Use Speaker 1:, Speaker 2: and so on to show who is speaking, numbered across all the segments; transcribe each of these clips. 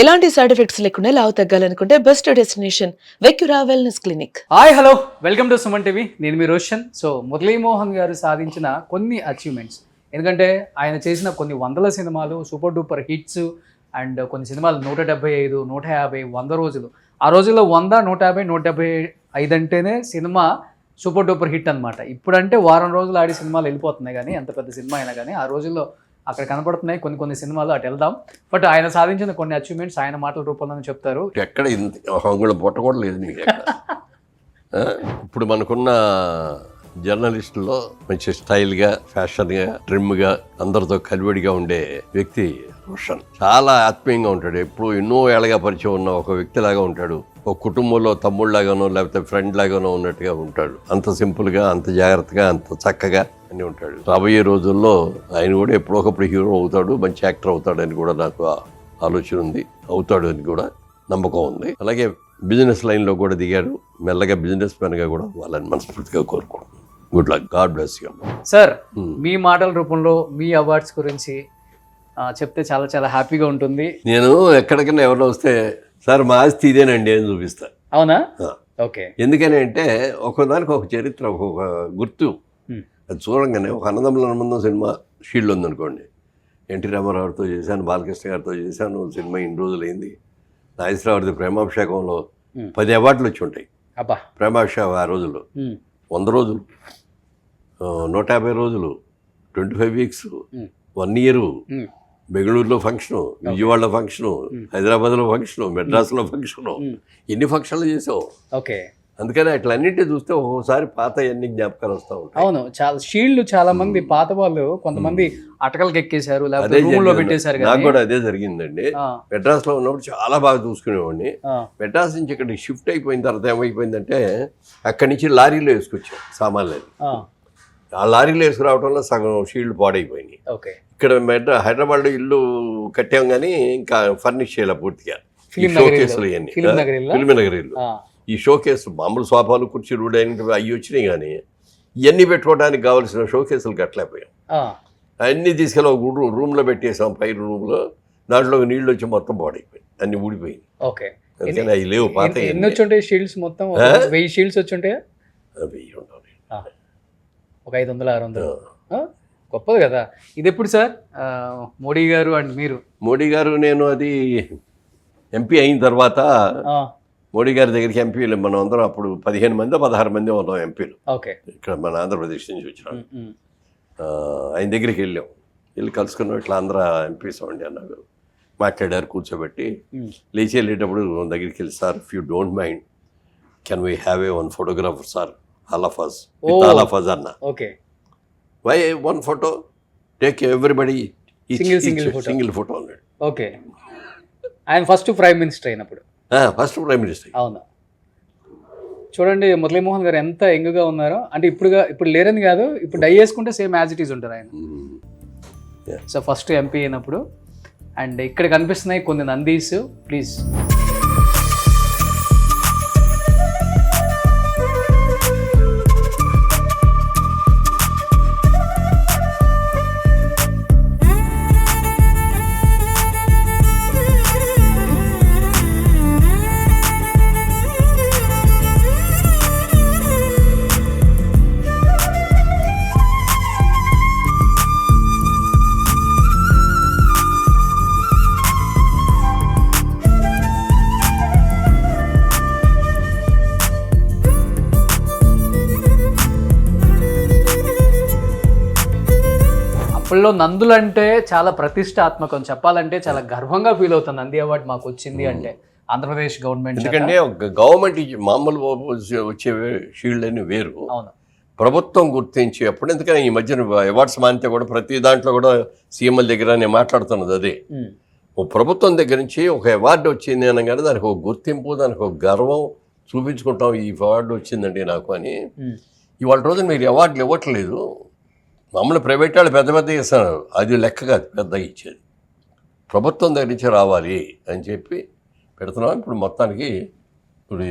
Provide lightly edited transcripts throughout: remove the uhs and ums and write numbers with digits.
Speaker 1: ఎలాంటి side effects లేకుండా లావు తగ్గాలనుకుంటే best destination Vecura wellness clinic.
Speaker 2: Hi hello welcome to Suman TV. నేను మీ రోషన్. సో మురళీమోహన్ గారు సాధించిన కొన్ని అచీవ్మెంట్స్, ఎందుకంటే ఆయన చేసిన కొన్ని వందల సినిమాలు సూపర్ డూపర్ హిట్స్ అండ్ కొన్ని సినిమాలు 175, 150, 100 రోజులు. ఆ రోజుల్లో 100, 150, 175 అంటేనే సినిమా సూపర్ డూపర్ హిట్ అనమాట. ఇప్పుడంటే వారం రోజులు ఆడి సినిమాలు వెళ్ళిపోతున్నాయి, కానీ ఎంత పెద్ద సినిమా అయినా కానీ ఆ రోజుల్లో అక్కడ కనపడుతున్నాయి కొన్ని సినిమాలు. అటు వెళ్దాం. బట్ ఆయన సాధించిన కొన్ని అచీవ్మెంట్స్ ఆయన మాటల రూపంలోనే చెప్తారు.
Speaker 3: ఎక్కడ అంగుళం పొట్ట కూడా లేదు నీకు ఎక్కడ. ఇప్పుడు మనకున్న జర్నలిస్టుల్లో మంచి స్టైల్గా, ఫ్యాషన్గా, ట్రిమ్గా, అందరితో కలివిడిగా ఉండే వ్యక్తి రోషన్. చాలా ఆత్మీయంగా ఉంటాడు. ఎప్పుడు ఎన్నో ఏళ్ళగా పరిచయం ఉన్న ఒక వ్యక్తిలాగా ఉంటాడు. ఒక కుటుంబంలో తమ్ముళ్ళలాగానో లేకపోతే ఫ్రెండ్ లాగానో ఉన్నట్టుగా ఉంటాడు. అంత సింపుల్గా, అంత జాగ్రత్తగా, అంత చక్కగా అని ఉంటాడు. రాబోయే రోజుల్లో ఆయన కూడా ఎప్పుడొకప్పుడు హీరో అవుతాడు, మంచి యాక్టర్ అవుతాడని కూడా నాకు ఆలోచన ఉంది. అవుతాడు అని కూడా నమ్మకం ఉంది. అలాగే బిజినెస్ లైన్లో కూడా దిగాడు. మెల్లగా బిజినెస్ మ్యాన్గా కూడా వాళ్ళని మనస్ఫూర్తిగా కోరుకుంటున్నాను. Good luck, god bless you.
Speaker 2: Sir, మీ మాటల రూపంలో మీ అవార్డ్స్ గురించి చెప్తే చాలా చాలా హ్యాపీగా ఉంటుంది.
Speaker 3: నేను ఎక్కడికైనా ఎవరో వస్తే సార్ మా ఆస్తి ఇదేనండి అని చూపిస్తా.
Speaker 2: అవునా? ఓకే.
Speaker 3: ఎందుకని అంటే ఒకదానికి ఒక చరిత్ర, ఒక గుర్తు. అది చూడంగానే ఒక అన్నదమ్ముల అనుబంధం సినిమా షీల్డ్ ఉందనుకోండి. ఎన్టీ రామారావుతో చేశాను, బాలకృష్ణ గారితో చేశాను. సినిమా ఇన్ని రోజులైంది. నాగేశ్వరరావుది ప్రేమాభిషేకంలో 10 అవార్డులు వచ్చి ఉంటాయి.
Speaker 2: అబ్బా,
Speaker 3: ప్రేమాభిషేకం ఆ రోజుల్లో 100 రోజులు, 150 రోజులు, 25 వీక్స్, 1 ఇయర్, బెంగళూరులో ఫంక్షను, విజయవాడలో ఫంక్షను, హైదరాబాద్లో ఫంక్షను, మెడ్రాస్లో ఫంక్షను, ఎన్ని ఫంక్షన్లు చేసావు.
Speaker 2: ఓకే.
Speaker 3: అందుకని అట్లా అన్నింటి చూస్తే ఒక్కోసారి పాత ఎన్ని జ్ఞాపకాలు వస్తూ ఉంటాయి.
Speaker 2: అవును, చాలా షీల్డ్ చాలా మంది పాత వాళ్ళు కొంతమంది అటకలకి ఎక్కేశారు, లేకపోతే రూమ్ లో పెట్టేశారు.
Speaker 3: నాకు కూడా అదే జరిగిందండి. మెడ్రాస్ లో ఉన్నప్పుడు చాలా బాగా చూసుకునేవాడిని. మెడ్రాస్ నుంచి ఇక్కడ షిఫ్ట్ అయిపోయిన తర్వాత ఏమైపోయిందంటే అక్కడి నుంచి లారీలో వేసుకొచ్చాం సామాన్లు. ఆ లారీలో వేసుకురావడంలో సగం షీల్డ్ పాడైపోయినాయి. ఇక్కడ హైదరాబాద్లో ఇల్లు కట్టాం కానీ ఇంకా ఫర్నిష్ చేయాలి పూర్తిగా. ఈ షోకేసులు ఇవన్నీ ఫిల్మ్ నగరీలు, ఈ షోకేసులు మామూలు సోఫాలు, కుర్చీలు, డైనింగ్ అవి వచ్చినాయి, కానీ ఇవన్నీ పెట్టుకోవడానికి కావాల్సిన షోకేసులు కట్టలేకపోయాం. అన్నీ తీసుకెళ్ళి ఒక రూమ్లో పెట్టేసాం, పై రూమ్లో. దాంట్లో నీళ్ళు వచ్చి మొత్తం పాడైపోయింది, అన్ని ఊడిపోయింది. అందుకని అవి లేవు. పాత
Speaker 2: ఎన్ని వచ్చి ఉంటాయి షీల్డ్స్? మొత్తం 1000 షీల్డ్స్ వచ్చి ఉంటాయి.
Speaker 3: 1000 ఉండాలి,
Speaker 2: ఒక 500, 600. గొప్పది కదా. ఇది ఎప్పుడు సార్? మోడీ గారు అండ్ మీరు?
Speaker 3: మోడీ గారు నేను అది ఎంపీ అయిన తర్వాత మోడీ గారి దగ్గరికి ఎంపీలు మనం అందరం అప్పుడు 15 మంది 16 మంది ఉన్నాం ఎంపీలు. ఇక్కడ మన ఆంధ్రప్రదేశ్ నుంచి వచ్చినాం. ఆయన దగ్గరికి వెళ్ళి కలుసుకున్నాం. ఇట్లా ఆంధ్ర ఎంపీస్ అండి అన్నారు. మాట్లాడారు, కూర్చోబెట్టి. లేచి వెళ్ళేటప్పుడు దగ్గరికి వెళ్ళి, sir if you don't mind can we have a 1 photographer sir, all of us, with all of us అన్న. Why 1 photo, take everybody single photo అన్నాడు.
Speaker 2: ఓకే. ఆయన ఫస్ట్ ప్రైమ్ మినిస్టర్ అయినప్పుడు.
Speaker 3: First prime minister.
Speaker 2: అవును. చూడండి మురళీమోహన్ గారు ఎంత యంగ్గా ఉన్నారో. అంటే ఇప్పుడు లేరని కాదు, ఇప్పుడు డై చేసుకుంటే సేమ్ యాజ్ ఇట్ ఈజ్ ఉంటారు ఆయన. సో ఫస్ట్ ఎంపీ అయినప్పుడు. అండ్ ఇక్కడ కనిపిస్తున్నాయి కొన్ని నందీస్. ప్లీజ్. అప్పట్లో నందులు అంటే చాలా ప్రతిష్టాత్మకం. చెప్పాలంటే చాలా గర్వంగా ఫీల్ అవుతుంది నంది అవార్డు మాకు వచ్చింది అంటే ఆంధ్రప్రదేశ్ గవర్నమెంట్.
Speaker 3: ఎందుకంటే గవర్నమెంట్ మామూలు వచ్చే షీల్డ్ అని వేరు.
Speaker 2: అవును,
Speaker 3: ప్రభుత్వం గుర్తించి అప్పుడు. ఎందుకని ఈ మధ్యన అవార్డ్స్ మానితే కూడా ప్రతి దాంట్లో కూడా సీఎంల దగ్గర నేను మాట్లాడుతున్నది అదే. ఓ ప్రభుత్వం దగ్గర నుంచి ఒక అవార్డు వచ్చింది అనగానే దానికి ఒక గుర్తింపు, దానికి ఒక గర్వం చూపించుకుంటాం. ఈ అవార్డు వచ్చిందండి నాకు అని. ఇవాళ రోజున మీరు అవార్డులు ఇవ్వట్లేదు. మామూలు ప్రైవేట్ వాళ్ళు పెద్ద ఇస్తున్నారు, అది లెక్క కాదు పెద్దగా ఇచ్చేది. ప్రభుత్వం దగ్గర నుంచి రావాలి అని చెప్పి పెడుతున్నాం. ఇప్పుడు మొత్తానికి ఇప్పుడు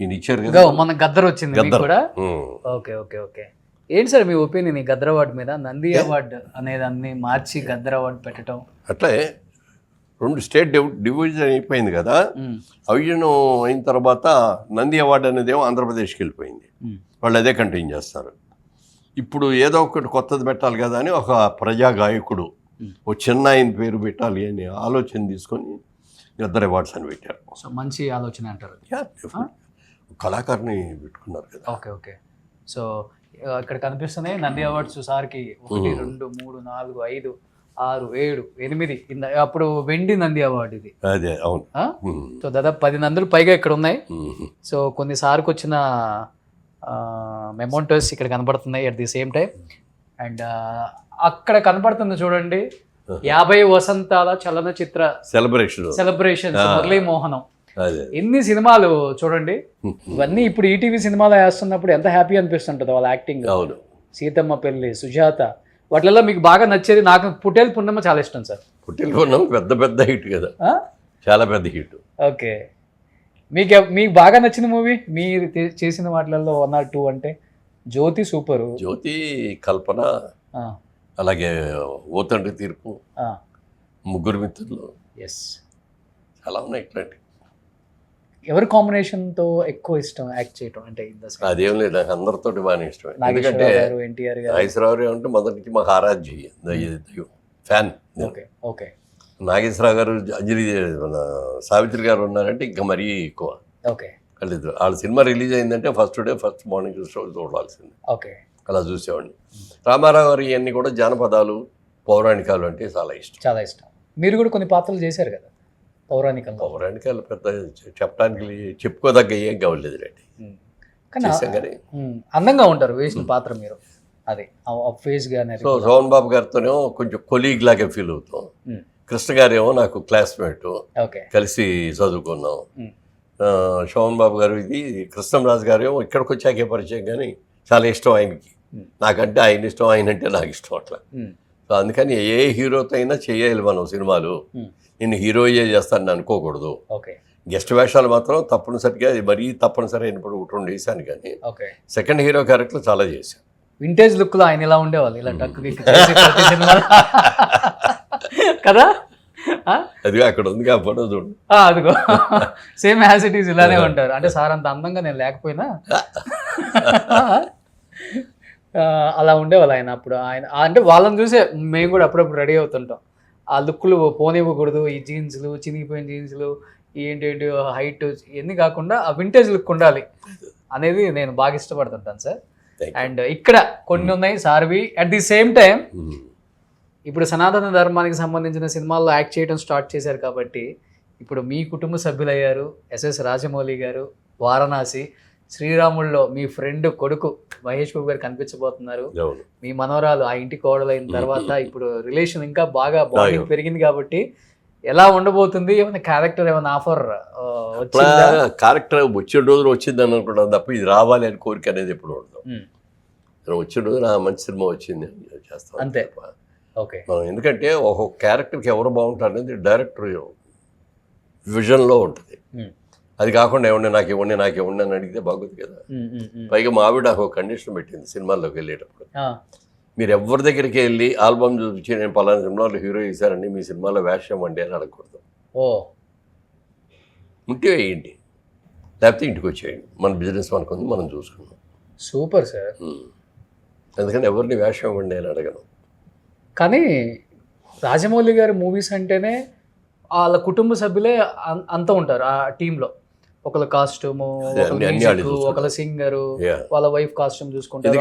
Speaker 3: ఈయన ఇచ్చారు కదా,
Speaker 2: మన గద్దర్ వచ్చింది కూడా. ఓకే. ఏంటి సార్ మీ ఒపీనియన్ ఈ గద్దర్ అవార్డు మీద? నంది అవార్డు అనేదాన్ని మార్చి గద్దర్ అవార్డు పెట్టడం.
Speaker 3: అట్లే 2 స్టేట్ డివిజన్ అయిపోయింది కదా. అవిజన్ అయిన తర్వాత నంది అవార్డు అనేది ఏమో ఆంధ్రప్రదేశ్కి వెళ్ళిపోయింది. వాళ్ళు అదే కంటిన్యూ చేస్తారు. ఇప్పుడు ఏదో ఒకటి కొత్తది పెట్టాలి కదా అని ఒక ప్రజా గాయకుడు ఓ చిన్న ఆయన పేరు పెట్టాలి అని ఆలోచన తీసుకొని ఇద్దరు అవార్డ్స్ అని పెట్టారు.
Speaker 2: సో మంచి ఆలోచన అంటారు.
Speaker 3: కళాకారుని పెట్టుకున్నారు కదా.
Speaker 2: Okay okay. సో ఇక్కడ కనిపిస్తున్నాయి నంది అవార్డ్స్ సార్కి 1 2 3 4 5 6 7 8 అప్పుడు వెండి నంది అవార్డు ఇది.
Speaker 3: అదే అవును.
Speaker 2: సో దాదాపు 10 నందులు పైగా ఇక్కడ ఉన్నాయి. సో కొన్ని సార్కి వచ్చిన మెమోంటోస్ ఇక్కడ కనబడుతున్నాయి at the same time. And అక్కడ కనబడుతుంది చూడండి 50 వసంతాల చలనచిత్ర సెలబ్రేషన్ మురళీ మోహనం. ఎన్ని సినిమాలు చూడండి. ఇవన్నీ ఇప్పుడు ఈటీవీ సినిమాలో వేస్తున్నప్పుడు ఎంత హ్యాపీ అనిపిస్తుంటుంది వాళ్ళ యాక్టింగ్. సీతమ్మ పెళ్లి, సుజాత, వాటిల్లో మీకు బాగా నచ్చేది? నాకు పుట్టేలు పున్నమ్మ చాలా ఇష్టం సార్.
Speaker 3: పుట్టేలు పున్నమ్మ పెద్ద హిట్ కదా, చాలా పెద్ద హిట్.
Speaker 2: ఓకే. మీకు బాగా నచ్చిన మూవీ మీరు చేసిన వాటిల్లో 1 or 2 అంటే? జ్యోతి సూపరు.
Speaker 3: జ్యోతి, కల్పన, అలాగే ఓ తండ్రి తీర్పు, ముగ్గురు మిత్రులు, ఎస్ చాలా ఉన్నాయి ఇట్లాంటి.
Speaker 2: ఎవరి కాంబినేషన్తో ఎక్కువ ఇష్టం యాక్ట్ చేయటం అంటే?
Speaker 3: అదేం లేదు, నాకు అందరితో బాగానే ఇష్టం. ఎందుకంటే నాగేశ్వరరావు అంటే మొదటి నుంచి మాకు ఆరాధ్య ఫ్యాన్.
Speaker 2: Okay okay.
Speaker 3: నాగేశ్వరరావు గారు, అంజలి, మన సావిత్రి గారు ఉన్నారంటే ఇంకా మరీ ఎక్కువ.
Speaker 2: ఓకే.
Speaker 3: వాళ్ళిద్దరు వాళ్ళ సినిమా రిలీజ్ అయిందంటే ఫస్ట్ మార్నింగ్ షో చూడాల్సింది.
Speaker 2: ఓకే.
Speaker 3: అలా చూసేవాడిని. రామారావు గారు ఇవన్నీ కూడా జానపదాలు, పౌరాణికాలు అంటే చాలా ఇష్టం.
Speaker 2: మీరు కూడా కొన్ని పాత్రలు చేశారు కదా
Speaker 3: పౌరాణికాలు. పెద్ద చెప్పడానికి చెప్పుకోదగ్గ ఏం కావలేదు రండి.
Speaker 2: కానీ అందంగా ఉంటారు వేసిన పాత్ర మీరు. అది ఫేస్ గానే.
Speaker 3: సో సోహన్ బాబు గారితోనేమో కొంచెం కొలీగ్ లాగా ఫీల్ అవుతాం. కృష్ణ గారేమో నాకు క్లాస్మేట్, కలిసి చదువుకున్నాం. శోభన్ బాబు గారు ఇది కృష్ణంరాజు గారు ఏమో ఇక్కడికి వచ్చాకే పరిచయం, కానీ చాలా ఇష్టం ఆయనకి. నాకంటే ఆయన ఇష్టం, ఆయన అంటే నాకు ఇష్టం అట్లా. సో అందుకని ఏ హీరోతో అయినా చేయాలి మనం సినిమాలు. నేను హీరోయే చేస్తానని అనుకోకూడదు. గెస్ట్ వేషాలు మాత్రం తప్పనిసరిగా, మరీ తప్పనిసరి అయినప్పుడు 2 వేసాను, కానీ సెకండ్ హీరో క్యారెక్టర్ చాలా చేశాను.
Speaker 2: వింటేజ్ లుక్ లో ఆయన ఇలా ఉండేవాళ్ళు, ఇలా టక్కు కదా.
Speaker 3: అదిగో అక్కడ ఉంది కాబట్టి చూడు,
Speaker 2: అదిగో సేమ్ యాజ్ ఇట్ ఈస్ ఇలానే ఉంటారు. అంటే సార్ అంత అందంగా నేను లేకపోయినా అలా ఉండేవాళ్ళు ఆయన. అప్పుడు ఆయన అంటే వాళ్ళని చూసే మేము కూడా అప్పుడప్పుడు రెడీ అవుతుంటాం. ఆ లుక్లు పోనివ్వకూడదు, ఈ జీన్స్లు, చినిగిపోయిన జీన్స్లు, ఏంటి హైట్, ఇవన్నీ కాకుండా ఆ వింటేజ్ లుక్ ఉండాలి అనేది నేను బాగా ఇష్టపడుతుంటాను సార్. అండ్ ఇక్కడ కొన్ని ఉన్నాయి సార్వి. అట్ ది సేమ్ టైం ఇప్పుడు సనాతన ధర్మానికి సంబంధించిన సినిమాల్లో యాక్ట్ చేయడం స్టార్ట్ చేశారు కాబట్టి ఇప్పుడు మీ కుటుంబ సభ్యులయ్యారు. ఎస్ఎస్ రాజమౌళి గారు, వారణాసి, శ్రీరాముల్లో మీ ఫ్రెండ్ కొడుకు మహేష్ బాబు గారు కనిపించబోతున్నారు. మీ మనవరాలు ఆ ఇంటి కోడలైన తర్వాత ఇప్పుడు రిలేషన్ ఇంకా బాగా బాండింగ్ పెరిగింది కాబట్టి ఎలా ఉండబోతుంది? ఏమైనా క్యారెక్టర్, ఏమైనా ఆఫర్ వచ్చిందా?
Speaker 3: క్యారెక్టర్ వచ్చిన రోజులు వచ్చిందని అనుకుంటాం తప్ప ఇది రావాలి అని కోరిక అనేది ఎప్పుడు ఉండదు. వచ్చిన రోజు నా మంచి సినిమా వచ్చింది చేస్తాం
Speaker 2: అంతే. ఓకే.
Speaker 3: ఎందుకంటే ఒక్కొక్క క్యారెక్టర్కి ఎవరు బాగుంటారు అనేది డైరెక్టర్ విజన్లో ఉంటుంది. అది కాకుండా నాకు ఇవ్వండి అని అడిగితే బాగుంది కదా. పైగా మా ఆవిడ నాకు ఒక కండిషన్ పెట్టింది సినిమాల్లోకి వెళ్ళేటప్పుడు, మీరు ఎవరి దగ్గరికి వెళ్ళి ఆల్బమ్ చూపించి నేను పలానా సినిమాలో హీరో చేశారండి, మీ సినిమాలో వేషం అండి అని అడగకూడదు. ఉంటే వేయండి, లేకపోతే ఇంటికి వచ్చేయండి, మన బిజినెస్ మనకుంది, మనం చూసుకున్నాం.
Speaker 2: Super sir.
Speaker 3: ఎందుకంటే ఎవరిని వేషం ఇవ్వండి అని అడగను.
Speaker 2: కానీ రాజమౌళి గారి మూవీస్ అంటేనే వాళ్ళ కుటుంబ సభ్యులే అంత ఉంటారు ఆ టీంలో. ఒకళ్ళ కాస్ట్యూము, ఒకళ్ళ సింగరు, వాళ్ళ వైఫ్ కాస్ట్యూమ్ చూసుకుంటారు,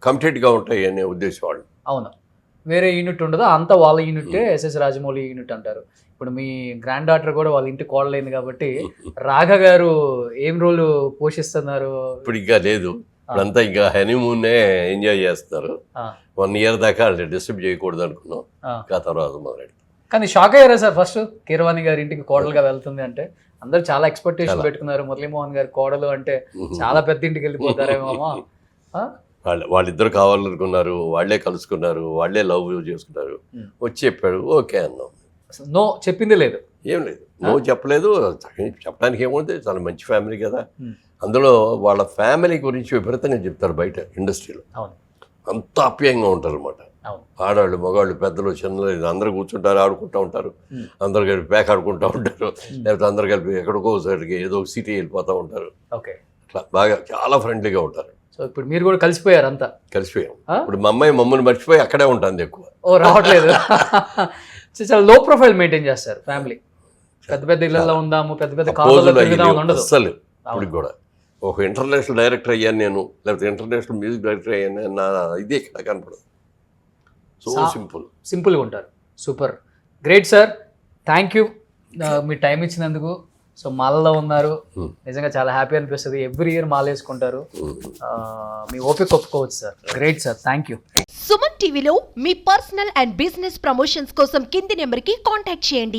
Speaker 3: కంప్లీట్ గా ఉంటాయి అనే ఉద్దేశం వాళ్ళు.
Speaker 2: అవును, వేరే యూనిట్ ఉండదు, అంతా వాళ్ళ యూనిటే ఎస్ఎస్ రాజమౌళి యూనిట్ అంటారు. ఇప్పుడు మీ గ్రాండ్ డాటర్ కూడా వాళ్ళ ఇంటి కోడలైంది కాబట్టి రాఘ గారు ఏం రోల్ పోషిస్తున్నారు?
Speaker 3: ఇప్పుడు ఇంకా లేదు, ఇప్పుడంతా ఇంకా హనీమూన్నే ఎంజాయ్ చేస్తున్నారు. 1 year దాకా డిస్టర్బ్ చేయకూడదు అనుకున్నాం, ఇంకా తర్వాత మొదలెడు.
Speaker 2: కానీ షాక్ అయ్యారా సార్ ఫస్ట్ కీరవాణి గారి ఇంటికి కోడలుగా వెళ్తుంది అంటే? అందరు చాలా ఎక్స్పెక్టేషన్ పెట్టుకున్నారు, మురళీమోహన్ గారి కోడలు అంటే చాలా పెద్ద ఇంటికి వెళ్ళిపోతారేమో.
Speaker 3: వాళ్ళిద్దరు కావాలనుకున్నారు, వాళ్ళే కలుసుకున్నారు, వాళ్ళే లవ్ చేసుకున్నారు. వచ్చి చెప్పాడు, ఓకే అన్నాం.
Speaker 2: నో చెప్పింది లేదు,
Speaker 3: ఏం లేదు, నో చెప్పలేదు. చెప్పడానికి ఏముంది, చాలా మంచి ఫ్యామిలీ కదా. అందులో వాళ్ళ ఫ్యామిలీ గురించి విపరీతంగా చెప్తారు బయట ఇండస్ట్రీలో, అంత ఆప్యాయంగా ఉంటారు అనమాట.
Speaker 2: అవును.
Speaker 3: ఆడవాళ్ళు మగవాళ్ళు పెద్దలు చిన్నలు అందరూ కూర్చుంటారు, ఆడుకుంటూ ఉంటారు, అందరు కలిపి ప్యాక్ ఆడుకుంటూ ఉంటారు, లేకపోతే అందరు కలిపి ఎక్కడికో ఒకసారికి ఏదో ఒక సిటీ వెళ్ళిపోతూ ఉంటారు.
Speaker 2: ఓకే.
Speaker 3: అట్లా బాగా చాలా ఫ్రెండ్లీగా ఉంటారు.
Speaker 2: సో ఇప్పుడు మీరు కూడా కలిసిపోయారు అంతా?
Speaker 3: కలిసిపోయాం. ఇప్పుడు మా అమ్మాయి మమ్మల్ని మర్చిపోయి అక్కడే ఉంటుంది ఎక్కువ.
Speaker 2: ఓ, రావట్లేదు. చాలా లో ప్రొఫైల్ మెయింటైన్ చేస్తారు ఫ్యామిలీ. పెద్ద పెద్ద ఇళ్లలో ఉందాము, పెద్ద పెద్ద కార్లలో తిరుగుదామని ఉండదు
Speaker 3: అస్సలు. ఇప్పుడు కూడా ఒక ఇంటర్నేషనల్ డైరెక్టర్ అయ్యాను నేను, లేకపోతే ఇంటర్నేషనల్ మ్యూజిక్ డైరెక్టర్ అయ్యాను, నా ఇది ఇక్కడ కనపడదు. సో
Speaker 2: సింపుల్గా ఉంటారు. Super, great sir, thank you me time ఇచ్చినందుకు. సో మాలలో ఉన్నారు, నిజంగా చాలా హ్యాపీ అనిపిస్తుంది. ఎవ్రీ ఇయర్ మాల వేసుకుంటారు, మీ ఓపిక ఒప్పుకోవచ్చు sir. Great sir, thank you.
Speaker 4: Suman టీవీలో మీ పర్సనల్ అండ్ బిజినెస్ ప్రమోషన్స్ కోసం కింది నెంబర్కి కాంటాక్ట్ చేయండి.